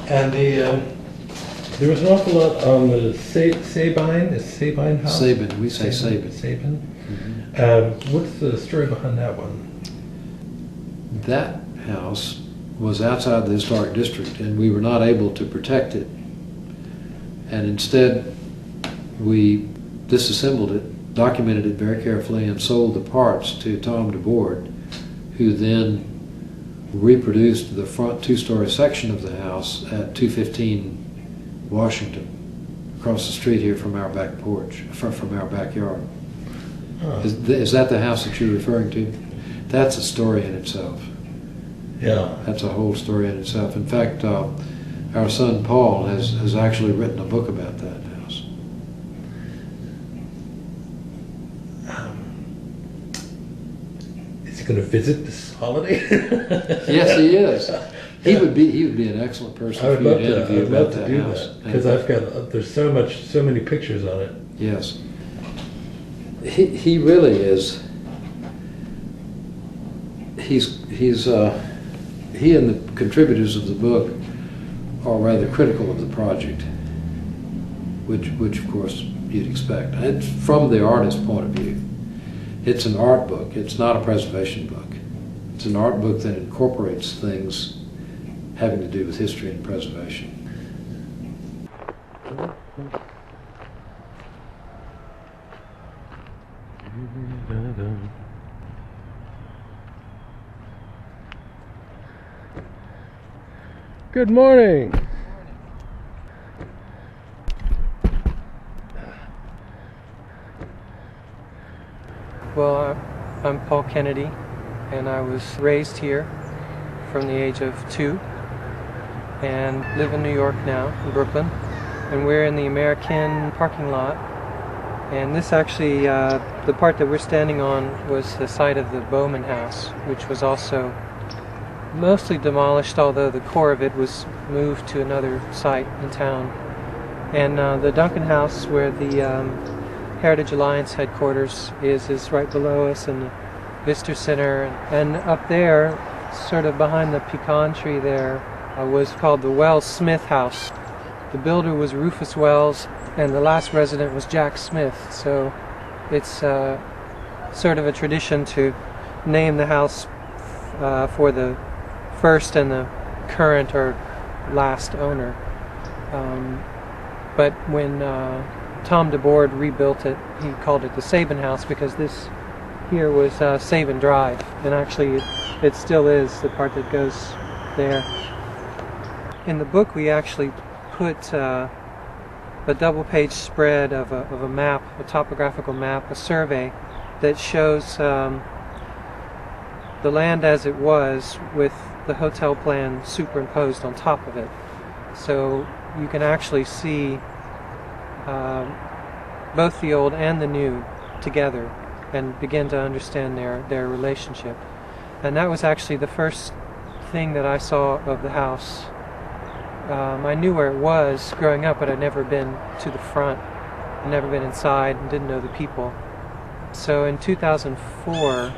And there was an awful lot on the Sabin. Is Sabin house? Sabin. We say Sabin. Sabin. Mm-hmm. What's the story behind that one? That house was outside the historic district, and we were not able to protect it. And instead, we disassembled it, documented it very carefully, and sold the parts to Tom DeBoard, who then reproduced the front two-story section of the house at 215 Washington, across the street here from our back porch, from our backyard. Huh. Is that the house that you're referring to? That's a story in itself. Yeah. That's a whole story in itself. In fact, our son Paul has actually written a book about that house. Is he going to visit this holiday? Yes, he is. He would be an excellent person for you to interview about that house. Because there's so many pictures on it. Yes. He really is. He and the contributors of the book are rather critical of the project, which of course you'd expect. It's from the artist's point of view. It's an art book. It's not a preservation book. It's an art book that incorporates things having to do with history and preservation. Good morning. Well, I'm Paul Kennedy, and I was raised here from the age of 2 and live in New York now, in Brooklyn. And we're in the American parking lot. And this actually, the part that we're standing on was the site of the Bowman House, which was also mostly demolished, although the core of it was moved to another site in town. And the Duncan House, where the Heritage Alliance headquarters is right below us, and the Visitor Center. And up there, sort of behind the pecan tree there, was called the Wells Smith House. The builder was Rufus Wells, and the last resident was Jack Smith. So it's sort of a tradition to name the house for the first and the current or last owner. But when Tom DeBoard rebuilt it, he called it the Sabin House, because this here was Sabin Drive, and actually it still is the part that goes there. In the book we actually put a double-page spread of a map, a topographical map, a survey that shows the land as it was with the hotel plan superimposed on top of it. So you can actually see both the old and the new together and begin to understand their relationship. And that was actually the first thing that I saw of the house. I knew where it was growing up, but I'd never been to the front. I'd never been inside and didn't know the people. So in 2004,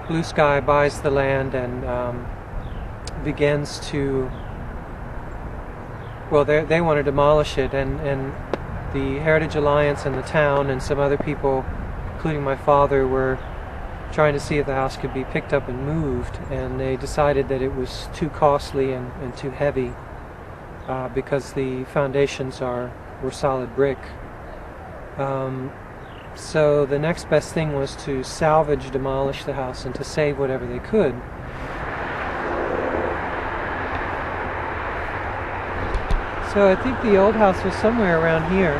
Blue Sky buys the land and begins to, well, they want to demolish it, and the Heritage Alliance and the town and some other people, including my father, were trying to see if the house could be picked up and moved, and they decided that it was too costly and too heavy because the foundations were solid brick. So the next best thing was to salvage, demolish the house, and to save whatever they could. So I think the old house was somewhere around here.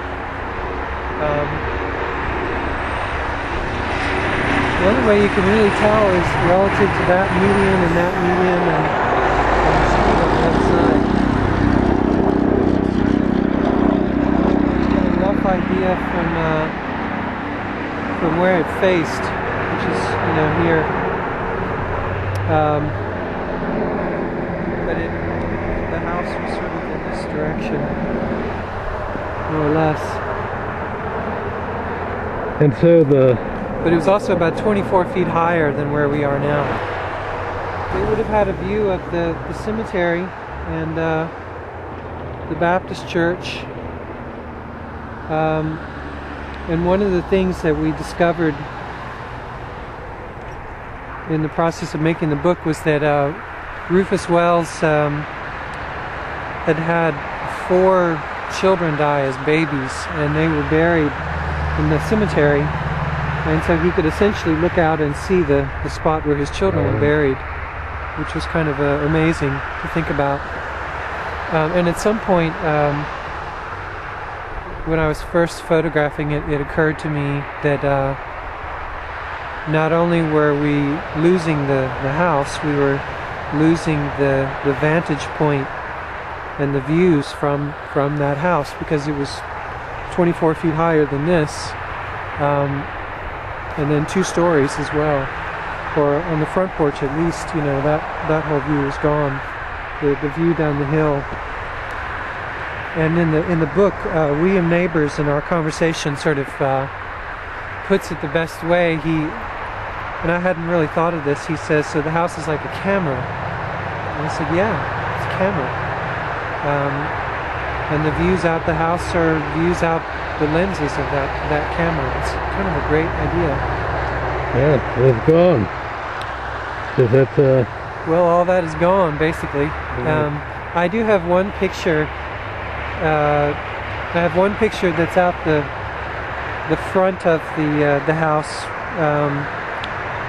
The only way you can really tell is relative to that median and that median and the street on the other side. Get a rough idea from where it faced, which is, here. But the house was sort of in this direction, more or less. And so But it was also about 24 feet higher than where we are now. They would have had a view of the cemetery, and the Baptist church. And one of the things that we discovered in the process of making the book was that Rufus Wells had had 4 children die as babies, and they were buried in the cemetery, and so he could essentially look out and see the spot where his children were buried, which was kind of amazing to think about. And at some point, when I was first photographing it, it occurred to me that not only were we losing the house, we were losing the vantage point and the views from that house, because it was 24 feet higher than this, and then 2 stories as well. Or on the front porch at least, you know, that whole view is gone. The view down the hill. And in the book, William Neighbors, in our conversation, sort of puts it the best way. And I hadn't really thought of this. He says, so the house is like a camera. And I said, yeah, it's a camera. And the views out the house are views out the lenses of that camera. It's kind of a great idea. Yeah, it's gone. Is that, Well, all that is gone, basically. I do have one picture. I have one picture that's out the front of the house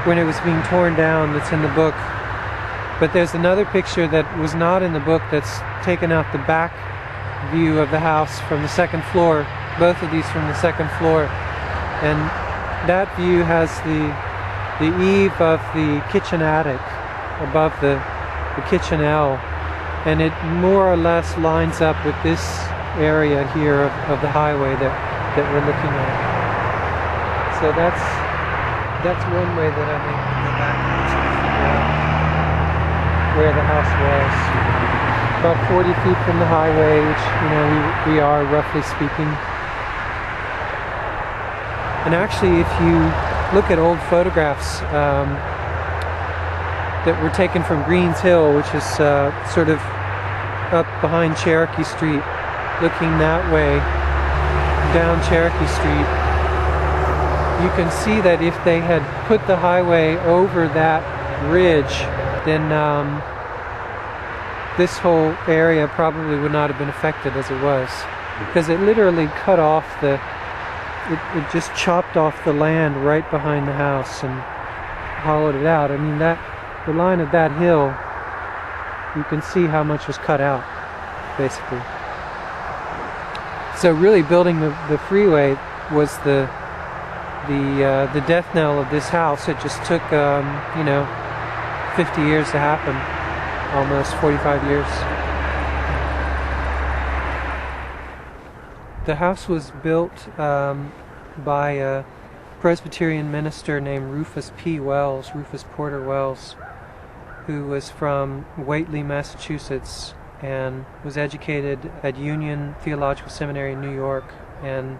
when it was being torn down. That's in the book. But there's another picture that was not in the book that's taken out the back view of the house from the second floor. Both of these from the second floor, and that view has the eave of the kitchen attic above the kitchen L, and it more or less lines up with this area here of the highway that we're looking at. So that's one way that I think we can go back and figure out where the house was. About 40 feet from the highway, which, you know, we are, roughly speaking. And actually, if you look at old photographs that were taken from Greens Hill, which is sort of up behind Cherokee Street, looking that way down Cherokee Street, you can see that if they had put the highway over that ridge, then this whole area probably would not have been affected as it was, because it literally cut off it just chopped off the land right behind the house and hollowed it out. I mean, the line of that hill, you can see how much was cut out, basically. So really, building the freeway was the death knell of this house. It just took 50 years to happen, almost 45 years. The house was built by a Presbyterian minister named Rufus Porter Wells, who was from Whately, Massachusetts, and was educated at Union Theological Seminary in New York. And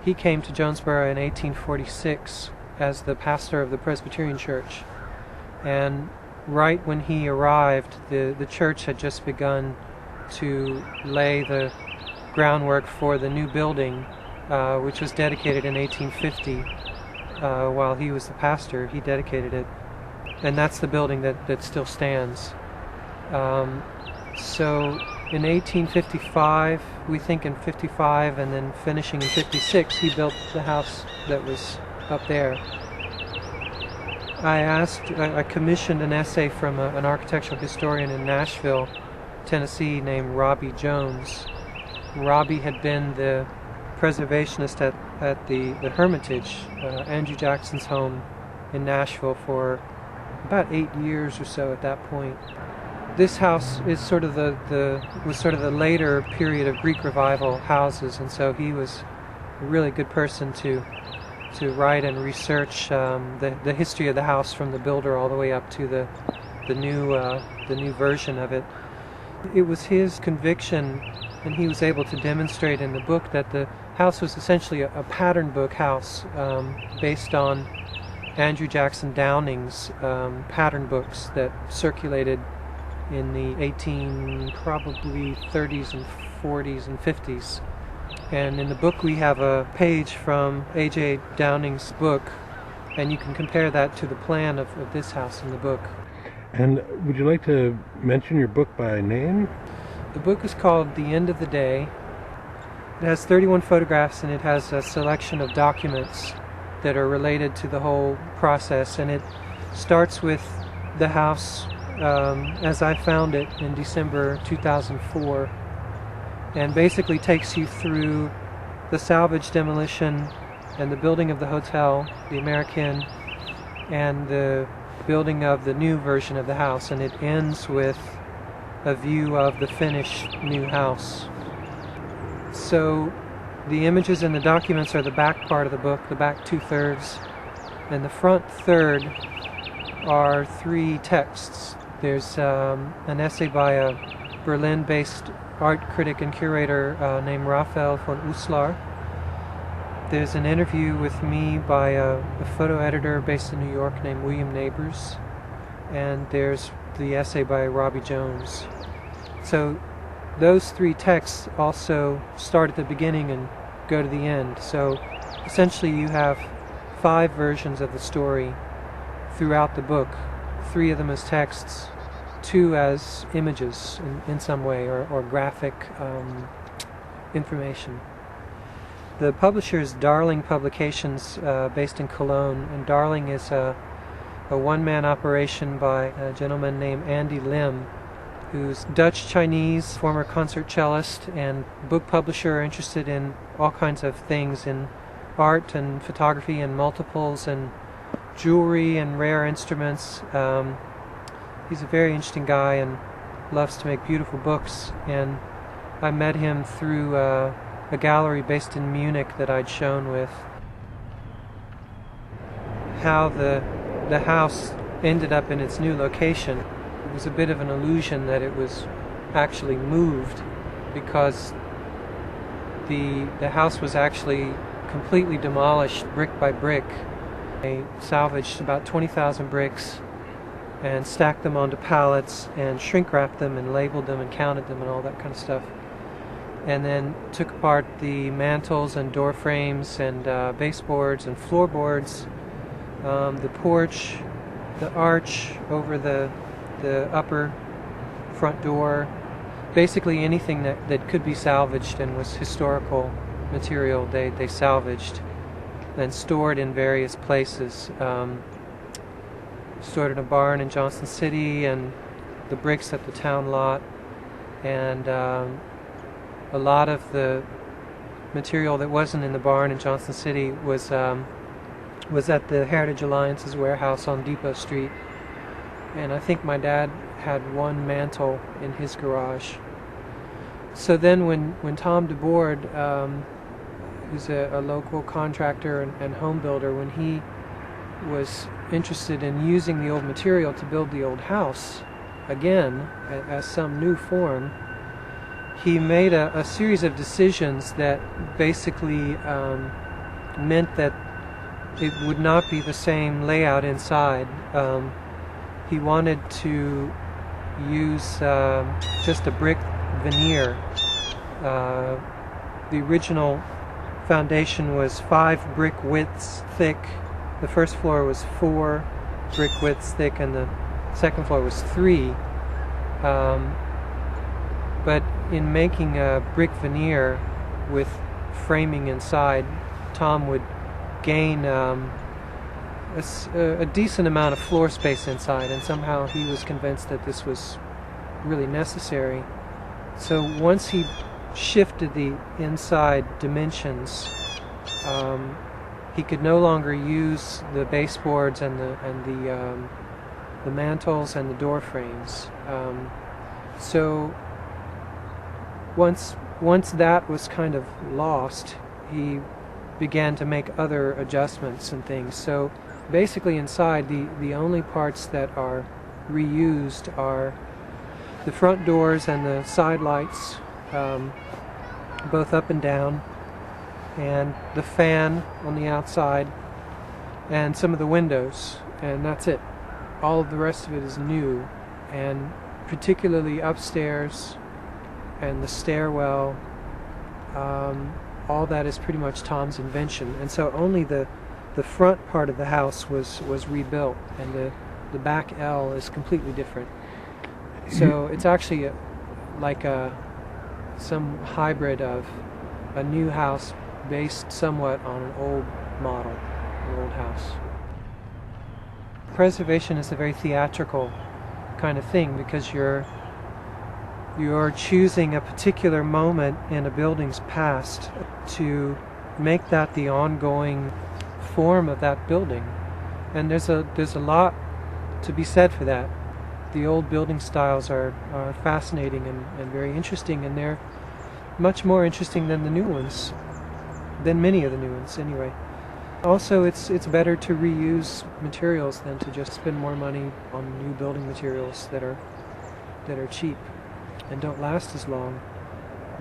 he came to Jonesborough in 1846 as the pastor of the Presbyterian Church. And right when he arrived, the church had just begun to lay the groundwork for the new building, which was dedicated in 1850. While he was the pastor, he dedicated it. And that's the building that still stands. So in 1855, we think in 55, and then finishing in 56, he built the house that was up there. I commissioned an essay from an architectural historian in Nashville, Tennessee, named Robbie Jones. Robbie had been the preservationist at the Hermitage, Andrew Jackson's home in Nashville, for about 8 years or so at that point. This house is sort of was sort of the later period of Greek Revival houses, and so he was a really good person to write and research the history of the house from the builder all the way up to the new version of it. It was his conviction, and he was able to demonstrate in the book, that the house was essentially a pattern book house based on Andrew Jackson Downing's pattern books that circulated in the probably 30s and 40s and 50s. And in the book we have a page from A.J. Downing's book, and you can compare that to the plan of this house in the book. And would you like to mention your book by name? The book is called The End of the Day. It has 31 photographs, and it has a selection of documents that are related to the whole process. And it starts with the house as I found it in December 2004, and basically takes you through the salvage, demolition, and the building of the hotel, the American, and the building of the new version of the house. And it ends with a view of the finished new house. So the images and the documents are the back part of the book, the back 2/3, and the front third are 3 texts. There's an essay by a Berlin-based art critic and curator named Raphael von Uslar. There's an interview with me by a photo editor based in New York named William Neighbors, and there's the essay by Robbie Jones. So those 3 texts also start at the beginning and go to the end. So essentially you have 5 versions of the story throughout the book, 3 of them as texts, 2 as images in some way, or graphic information. The publisher is Darling Publications, based in Cologne, and Darling is a one-man operation by a gentleman named Andy Lim, who's Dutch-Chinese, former concert cellist and book publisher, interested in all kinds of things, in art and photography and multiples and jewelry and rare instruments. He's a very interesting guy and loves to make beautiful books, and I met him through a gallery based in Munich that I'd shown with. How the house ended up in its new location, it was a bit of an illusion that it was actually moved, because the house was actually completely demolished brick by brick. They salvaged about 20,000 bricks and stacked them onto pallets and shrink wrapped them and labeled them and counted them and all that kind of stuff. And then took apart the mantels and door frames and baseboards and floorboards, the porch, the arch over the upper front door, basically anything that could be salvaged and was historical material they salvaged and stored in various places. Stored in a barn in Johnson City, and the bricks at the town lot, and a lot of the material that wasn't in the barn in Johnson City was at the Heritage Alliance's warehouse on Depot Street. And I think my dad had 1 mantle in his garage. So then when Tom DeBoard, who's a local contractor and home builder, when he was interested in using the old material to build the old house again as some new form, he made a series of decisions that basically meant that it would not be the same layout inside. He wanted to use just a brick veneer. The original foundation was 5 brick widths thick. The first floor was 4 brick widths thick, and the second floor was 3. But in making a brick veneer with framing inside, Tom would gain a decent amount of floor space inside, and somehow he was convinced that this was really necessary. So once he shifted the inside dimensions, he could no longer use the baseboards and the mantels and the door frames. So once that was kind of lost, he began to make other adjustments and things. So basically inside, the only parts that are reused are the front doors and the side lights, both up and down, and the fan on the outside, and some of the windows, and that's it. All of the rest of it is new and particularly upstairs and the stairwell, all that is pretty much Tom's invention. And so only the front part of the house was rebuilt, and the back L is completely different. So it's actually like some hybrid of a new house based somewhat on an old model, an old house. Preservation is a very theatrical kind of thing, because you're choosing a particular moment in a building's past to make that the ongoing form of that building. And there's a lot to be said for that. The old building styles are fascinating and very interesting, and they're much more interesting than the new ones, than many of the new ones anyway. Also, it's better to reuse materials than to just spend more money on new building materials that are cheap and don't last as long.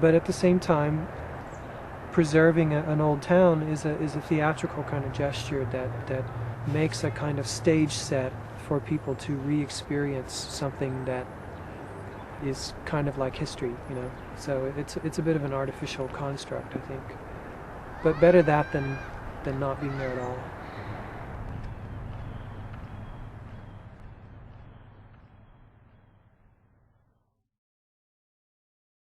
But at the same time, preserving an old town is a theatrical kind of gesture that makes a kind of stage set for people to re-experience something that is kind of like history, you know. So it's a bit of an artificial construct, I think. But better that than not being there at all.